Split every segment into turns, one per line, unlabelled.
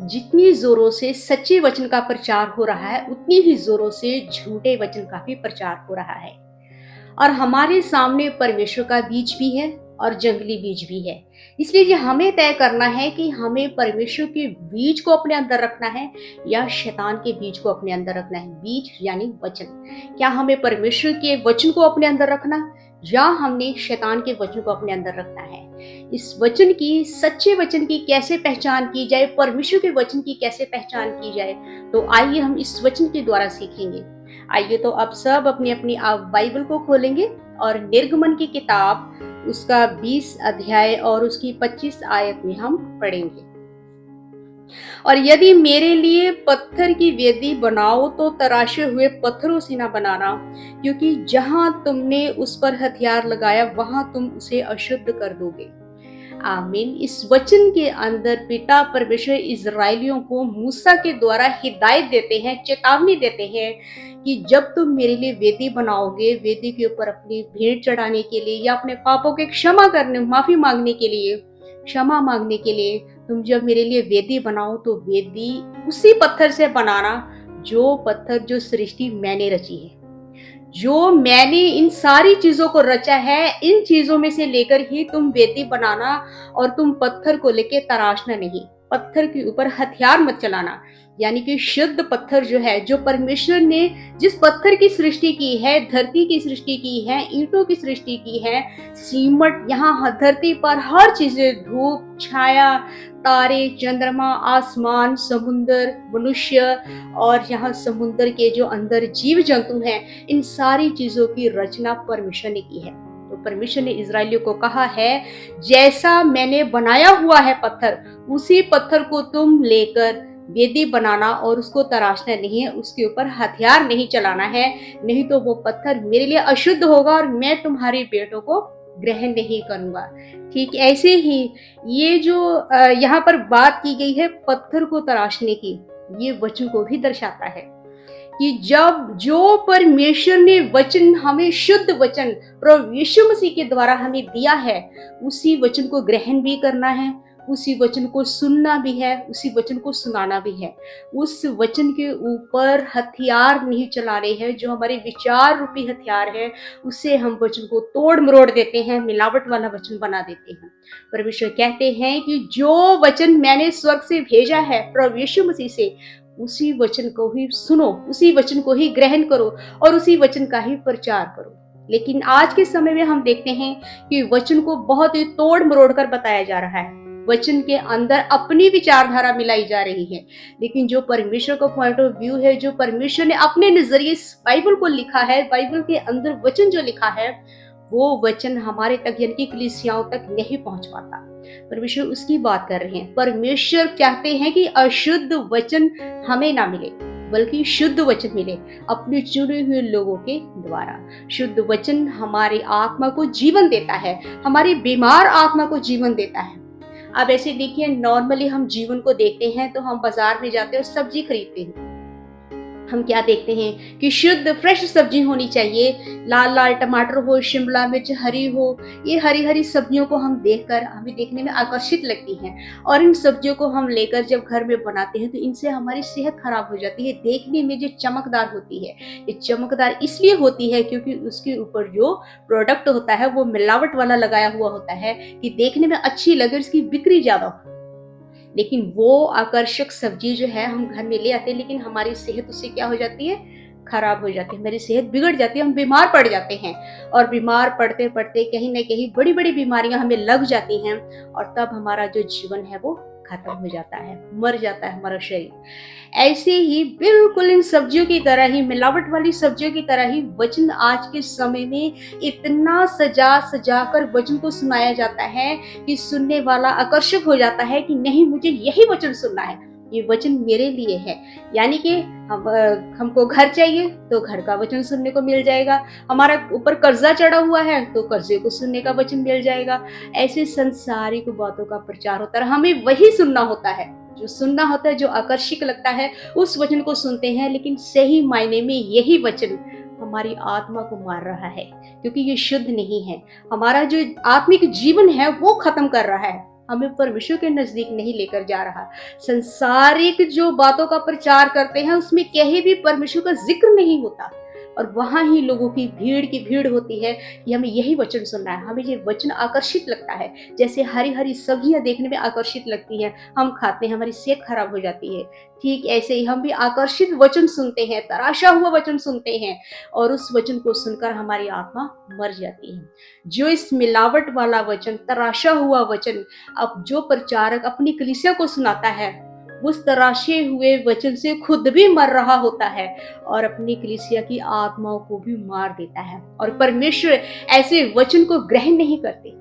जितनी जोरों से सच्चे वचन का प्रचार हो रहा है, उतनी ही जोरों से झूठे वचन का भी प्रचार हो रहा है। और हमारे सामने परमेश्वर का बीज भी है और जंगली बीज भी है। इसलिए ये हमें तय करना है कि हमें परमेश्वर के बीज को अपने अंदर रखना है या शैतान के बीज को अपने अंदर रखना है। बीज यानी वचन। क्या हमें परमेश्वर के वचन को अपने अंदर रखना या हमने शैतान के वचन को अपने अंदर रखना है? इस वचन की, सच्चे वचन की कैसे पहचान की जाए, परमेश्वर के वचन की कैसे पहचान की जाए, तो आइए हम इस वचन के द्वारा सीखेंगे। आइए तो आप सब अपनी अपनी आप बाइबल को खोलेंगे और निर्गमन की किताब उसका 20 अध्याय और उसकी 25 आयत में हम पढ़ेंगे। और यदि मेरे लिए पत्थर की वेदी बनाओ तो तराशे हुए पत्थरों से ना बनाना, क्योंकि जहां तुमने उस पर हथियार लगाया वहां तुम उसे अशुद्ध कर दोगे। आमीन। इस वचन के अंदर पिता परमेश्वर इजरायलियों को मूसा के द्वारा हिदायत देते हैं, चेतावनी देते हैं कि जब तुम मेरे लिए वेदी बनाओगे, वेदी के ऊपर अपनी भेंट चढ़ाने के लिए या अपने पापों के क्षमा करने, माफी मांगने के लिए, क्षमा मांगने के लिए तुम जब मेरे लिए वेदी बनाओ तो वेदी उसी पत्थर से बनाना, जो पत्थर, जो सृष्टि मैंने रची है, जो मैंने इन सारी चीजों को रचा है, इन चीजों में से लेकर ही तुम वेदी बनाना। और तुम पत्थर को लेके तराशना नहीं, पत्थर के ऊपर हथियार मत चलाना। यानी कि शुद्ध पत्थर जो है, जो परमेश्वर ने जिस पत्थर की सृष्टि की है, धरती की सृष्टि की है, ईंटों की सृष्टि की है, सीमट, यहाँ धरती पर हर चीजें, धूप छाया, तारे, चंद्रमा, आसमान, समुंदर, मनुष्य और यहाँ समुंदर के जो अंदर जीव जंतु हैं, इन सारी चीजों की रचना परमेश्वर ने की है। तो परमेश्वर ने इजरायलियों को कहा है, जैसा मैंने बनाया हुआ है पत्थर, उसी पत्थर को तुम लेकर वेदी बनाना और उसको तराशना नहीं है, उसके ऊपर हथियार नहीं चलाना है, नहीं तो वो पत्थर मेरे लिए अशुद्ध होगा और मैं तुम्हारे बेटों को ग्रहण नहीं करूंगा। ठीक ऐसे ही ये जो यहाँ पर बात की गई है पत्थर को तराशने की, ये वचन को भी दर्शाता है कि जब जो परमेश्वर ने वचन, हमें शुद्ध वचन प्रभु यीशु मसीह के द्वारा हमें दिया है, उसी वचन को ग्रहण भी करना है, उसी वचन को सुनना भी है, उसी वचन को सुनाना भी है। उस वचन के ऊपर हथियार नहीं चला रहे हैं, जो हमारे विचार रूपी हथियार है, उससे हम वचन को तोड़ मरोड़ देते हैं, मिलावट वाला वचन बना देते हैं। परमेश्वर कहते हैं कि जो वचन मैंने स्वर्ग से भेजा है प्रभु यीशु मसीह से, उसी वचन को ही सुनो, उसी वचन को ही ग्रहण करो और उसी वचन का ही प्रचार करो। लेकिन आज के समय में हम देखते हैं कि वचन को बहुत ही तोड़ मरोड़ कर बताया जा रहा है, वचन के अंदर अपनी विचारधारा मिलाई जा रही है। लेकिन जो परमेश्वर का पॉइंट ऑफ व्यू है, जो परमेश्वर ने अपने नजरिए बाइबल को लिखा है, बाइबल के अंदर वचन जो लिखा है, वो वचन हमारे तक यानी कि कलीसियाओं तक नहीं पहुंच पाता। परमेश्वर उसकी बात कर रहे हैं। परमेश्वर चाहते हैं कि अशुद्ध वचन हमें ना मिले, बल्कि शुद्ध वचन मिले अपने चुने हुए लोगों के द्वारा। शुद्ध वचन हमारी आत्मा को जीवन देता है, हमारी बीमार आत्मा को जीवन देता है। अब ऐसे देखिए, नॉर्मली हम जीवन को देखते हैं तो हम बाजार में जाते हैं और सब्जी खरीदते हैं। हम क्या देखते हैं कि शुद्ध फ्रेश सब्जी होनी चाहिए, लाल लाल टमाटर हो, शिमला मिर्च हरी हो। ये हरी हरी सब्जियों को हम देखकर हमें देखने में आकर्षित लगती हैं, और इन सब्जियों को हम लेकर जब घर में बनाते हैं तो इनसे हमारी सेहत खराब हो जाती है। देखने में जो चमकदार होती है, ये चमकदार इसलिए होती है क्योंकि उसके ऊपर जो प्रोडक्ट होता है वो मिलावट वाला लगाया हुआ होता है कि देखने में अच्छी लगे, इसकी बिक्री ज्यादा हो। लेकिन वो आकर्षक सब्जी जो है हम घर में ले आते हैं, लेकिन हमारी सेहत उससे क्या हो जाती है, खराब हो जाती है, हमारी सेहत बिगड़ जाती है, हम बीमार पड़ जाते हैं। और बीमार पड़ते पड़ते कहीं ना कहीं बड़ी बड़ी बीमारियां हमें लग जाती हैं, और तब हमारा जो जीवन है वो खत्म हो जाता है, मर जाता है हमारा शरीर। ऐसे ही बिल्कुल इन सब्जियों की तरह ही, मिलावट वाली सब्जियों की तरह ही, वचन आज के समय में इतना सजा सजा कर वचन को सुनाया जाता है कि सुनने वाला आकर्षक हो जाता है कि नहीं, मुझे यही वचन सुनना है, ये वचन मेरे लिए है। यानी कि हमको घर चाहिए तो घर का वचन सुनने को मिल जाएगा, हमारा ऊपर कर्जा चढ़ा हुआ है तो कर्जे को सुनने का वचन मिल जाएगा। ऐसे संसारिक बातों का प्रचार होता है, हमें वही सुनना होता है, जो सुनना होता है, जो आकर्षक लगता है, उस वचन को सुनते हैं। लेकिन सही मायने में यही वचन हमारी आत्मा को मार रहा है, क्योंकि ये शुद्ध नहीं है, हमारा जो आत्मिक जीवन है वो खत्म कर रहा है, हमें परमेश्वर के नज़दीक नहीं लेकर जा रहा। संसारिक जो बातों का प्रचार करते हैं उसमें कहीं भी परमेश्वर का ज़िक्र नहीं होता, और वहाँ ही लोगों की भीड़ होती है कि हमें यही वचन सुनना है, हमें ये वचन आकर्षित लगता है। जैसे हरी-हरी सब्जियाँ देखने में आकर्षित लगती हैं, हम खाते हैं, हमारी सेहत खराब हो जाती है। ठीक ऐसे ही हम भी आकर्षित वचन सुनते हैं, तराशा हुआ वचन सुनते हैं, और उस वचन को सुनकर हमारी आत्मा मर जाती है। जो इस मिलावट वाला वचन, तराशा हुआ वचन अब जो प्रचारक अपनी कलीसिया को सुनाता है, उस तराशे हुए वचन से खुद भी मर रहा होता है और अपनी कलीसिया की आत्माओं को भी मार देता है। और परमेश्वर ऐसे वचन को ग्रहण नहीं करते।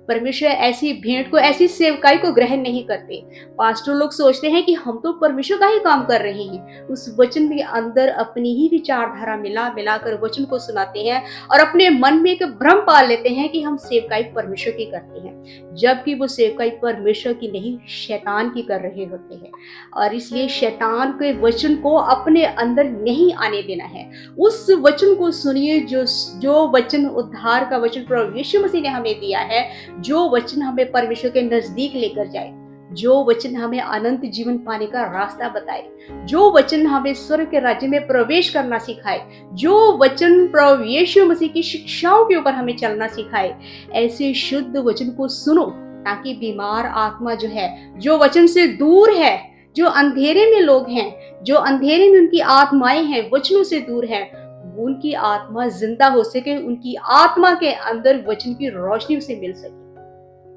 परमेश्वर ऐसी भेंट को, ऐसी सेवकाई को ग्रहण नहीं करते। पास्टर लोग सोचते हैं कि हम तो परमेश्वर का ही काम कर रहे हैं, उस वचन के अंदर अपनी ही विचारधारा मिला मिलाकर वचन को सुनाते हैं और अपने मन में एक भ्रम पाल लेते हैं कि हम सेवकाई परमेश्वर की करते हैं, जबकि वो सेवकाई परमेश्वर की नहीं, शैतान की कर रहे होते हैं। और इसलिए शैतान के वचन को अपने अंदर नहीं आने देना है। उस वचन को सुनिए जो वचन उद्धार का वचन प्रभु यीशु मसीह ने हमें दिया है, जो वचन हमें परमेश्वर के नजदीक लेकर जाए, जो वचन हमें अनंत जीवन पाने का रास्ता बताए, जो वचन हमें स्वर्ग के राज्य में प्रवेश करना सिखाए, जो वचन प्रभु यीशु मसीह की शिक्षाओं के ऊपर हमें चलना सिखाए, ऐसे शुद्ध वचन को सुनो, ताकि बीमार आत्मा जो है, जो वचन से दूर है, जो अंधेरे में लोग हैं, जो अंधेरे में उनकी आत्माएं हैं, वचनों से दूर है, उनकी आत्मा जिंदा हो सके, उनकी आत्मा के अंदर वचन की रोशनी उसे मिल सके।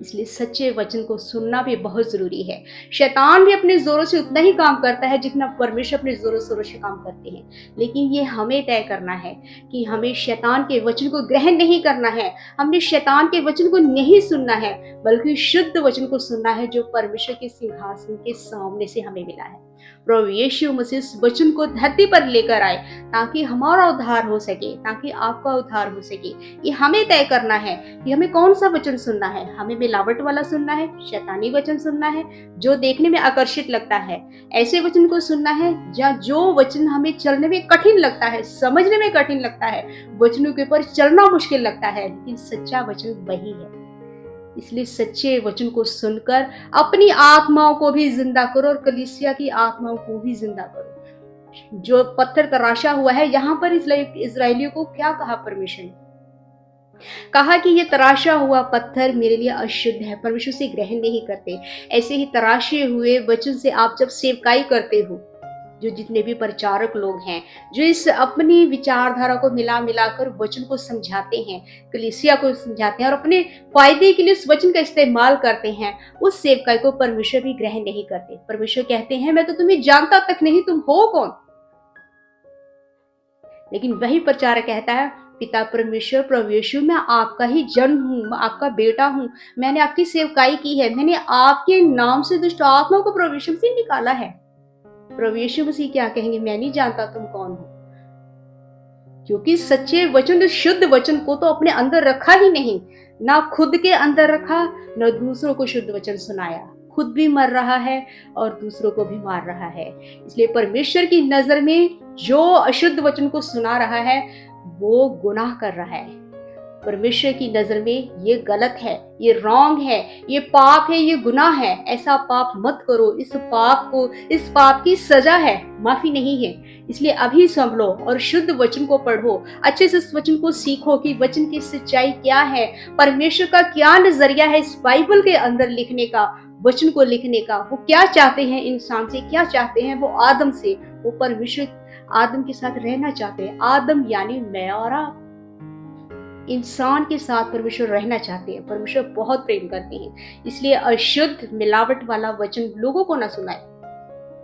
इसलिए सच्चे वचन को सुनना भी बहुत जरूरी है। शैतान भी अपने जोरों से उतना ही काम करता है जितना परमेश्वर अपने जोरों शोरों से काम करते हैं, लेकिन ये हमें तय करना है कि हमें शैतान के वचन को ग्रहण नहीं करना है, हमने शैतान के वचन को नहीं सुनना है, बल्कि शुद्ध वचन को सुनना है जो परमेश्वर के सिंहासन के सामने से हमें मिला है। प्रभु यीशु मसीह इस वचन को धरती पर लेकर आए ताकि हमारा उद्धार हो सके, ताकि आपका उद्धार हो सके। ये हमें तय करना है कि हमें कौन सा वचन सुनना है। हमें मिलावट वाला सुनना है, शैतानी वचन सुनना है जो देखने में आकर्षित लगता है, ऐसे वचन को सुनना है या जो वचन हमें चलने में कठिन लगता है, समझने में कठिन लगता है, वचनों के ऊपर चलना मुश्किल लगता है, लेकिन सच्चा वचन वही है। इसलिए सच्चे वचन को सुनकर अपनी आत्माओं को भी जिंदा करो और कलीसिया की आत्माओं को भी जिंदा करो। जो पत्थर तराशा हुआ है, यहाँ पर इस्राएलियों को क्या कहा परमेश्वर ने? कहा कि ये तराशा हुआ पत्थर मेरे लिए अशुद्ध है, परमेश्वर से ग्रहण नहीं करते। ऐसे ही तराशे हुए वचन से आप जब सेवकाई करते हो, जो जितने भी प्रचारक लोग हैं, जो इस अपनी विचारधारा को मिला मिलाकर वचन को समझाते हैं, कलीसिया को समझाते हैं और अपने फायदे के लिए उस वचन का इस्तेमाल करते हैं, उस सेवकाई को परमेश्वर भी ग्रहण नहीं करते। परमेश्वर कहते हैं मैं तो तुम्हें जानता तक नहीं, तुम हो कौन? लेकिन वही प्रचारक कहता है पिता परमेश्वर प्रभु यीशु, मैं आपका ही जन हूँ, आपका बेटा हूँ, मैंने आपकी सेवकाई की है, मैंने आपके नाम से दुष्ट आत्माओं को प्रभु यीशु से निकाला है। प्रभु यीशु मसीह क्या कहेंगे? मैं नहीं जानता तुम कौन हो, क्योंकि सच्चे वचन, शुद्ध वचन को तो अपने अंदर रखा ही नहीं, ना खुद के अंदर रखा, न दूसरों को शुद्ध वचन सुनाया, खुद भी मर रहा है और दूसरों को भी मार रहा है। इसलिए परमेश्वर की नजर में जो अशुद्ध वचन को सुना रहा है वो गुनाह कर रहा है। परमेश्वर की नजर में ये गलत है, ये रॉन्ग है, ये पाप है, ये गुनाह है। ऐसा पाप मत करो। इस पाप की सजा है, माफी नहीं है। इसलिए अभी संभलो और शुद्ध वचन को पढ़ो, अच्छे से इस वचन को सीखो कि वचन की सच्चाई क्या है, परमेश्वर का क्या नजरिया है इस बाइबल के अंदर लिखने का, वचन को लिखने का। वो क्या चाहते हैं इंसान से, क्या चाहते हैं वो आदम से। वो परमेश्वर आदम के साथ रहना चाहते हैं। आदम यानी मैं और आप इंसान के साथ परमेश्वर रहना चाहते हैं। परमेश्वर बहुत प्रेम करते हैं। इसलिए अशुद्ध मिलावट वाला वचन लोगों को ना सुनाए,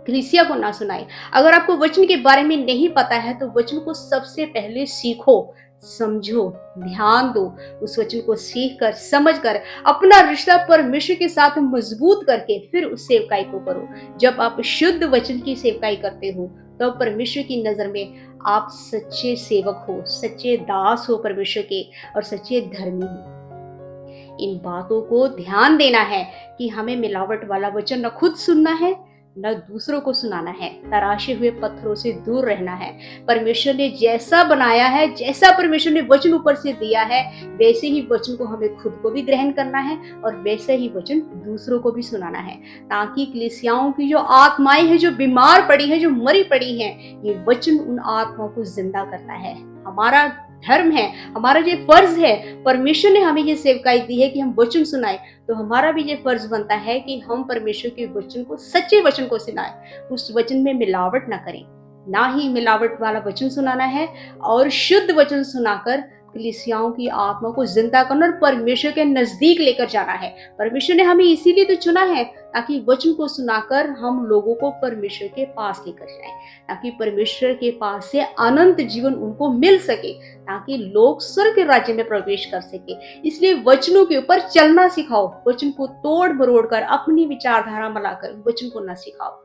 कलीसिया को ना सुनाए। अगर आपको वचन के बारे में नहीं पता है तो वचन को सबसे पहले सीखो, समझो, ध्यान दो। उस वचन को सीख कर, समझ कर, अपना रिश्ता परमेश्वर के साथ मजबूत करके फिर उस सेवकाई को करो। जब आप शुद्ध वचन की सेवकाई करते हो तो परमेश्वर की नजर में आप सच्चे सेवक हो, सच्चे दास हो परमेश्वर के, और सच्चे धर्मी हो। इन बातों को ध्यान देना है कि हमें मिलावट वाला वचन न खुद सुनना है, न दूसरों को सुनाना है, तराशे हुए पत्थरों से दूर रहना है। परमेश्वर ने जैसा बनाया है, जैसा परमेश्वर ने वचन ऊपर से दिया है, वैसे ही वचन को हमें खुद को भी ग्रहण करना है और वैसे ही वचन दूसरों को भी सुनाना है, ताकि कलीसियाओं की जो आत्माएं हैं, जो बीमार पड़ी हैं, जो मरी पड़ी हैं, ये वचन उन आत्माओं को जिंदा करता है। हमारा धर्म है, हमारा ये फर्ज है, परमेश्वर ने हमें ये सेवकाई दी है कि हम वचन सुनाएं, तो हमारा भी ये फर्ज बनता है कि हम परमेश्वर के वचन को, सच्चे वचन को सुनाएं। उस वचन में मिलावट ना करें, ना ही मिलावट वाला वचन सुनाना है, और शुद्ध वचन सुनाकर कलीसियाओं की आत्मा को जिंदा करना और परमेश्वर के नजदीक लेकर जाना है। परमेश्वर ने हमें इसीलिए तो चुना है, ताकि वचन को सुनाकर हम लोगों को परमेश्वर के पास लेकर जाएं, ताकि परमेश्वर के पास से अनंत जीवन उनको मिल सके, ताकि लोग स्वर्ग के राज्य में प्रवेश कर सके। इसलिए वचनों के ऊपर चलना सिखाओ, वचन को तोड़ मरोड़ कर अपनी विचारधारा बनाकर वचन को ना सिखाओ।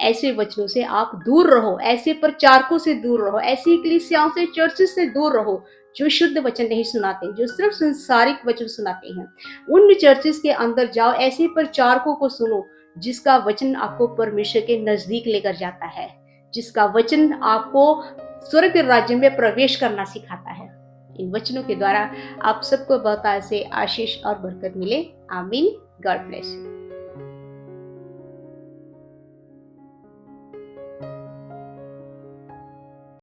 ऐसे वचनों से आप दूर रहो, ऐसे प्रचारकों से दूर रहो, ऐसी कलीसियाओं से, चर्चेस से दूर रहो जो शुद्ध वचन नहीं सुनाते, जो सिर्फ संसारिक वचन सुनाते हैं। उन चर्चेस के अंदर जाओ, ऐसे प्रचारकों को सुनो जिसका वचन आपको परमेश्वर के नजदीक लेकर जाता है, जिसका वचन आपको स्वर्ग के राज्य में प्रवेश करना सिखाता है। इन वचनों के द्वारा आप सबको बहुत ऐसे आशीष और बरकत मिले। आमीन। God bless you.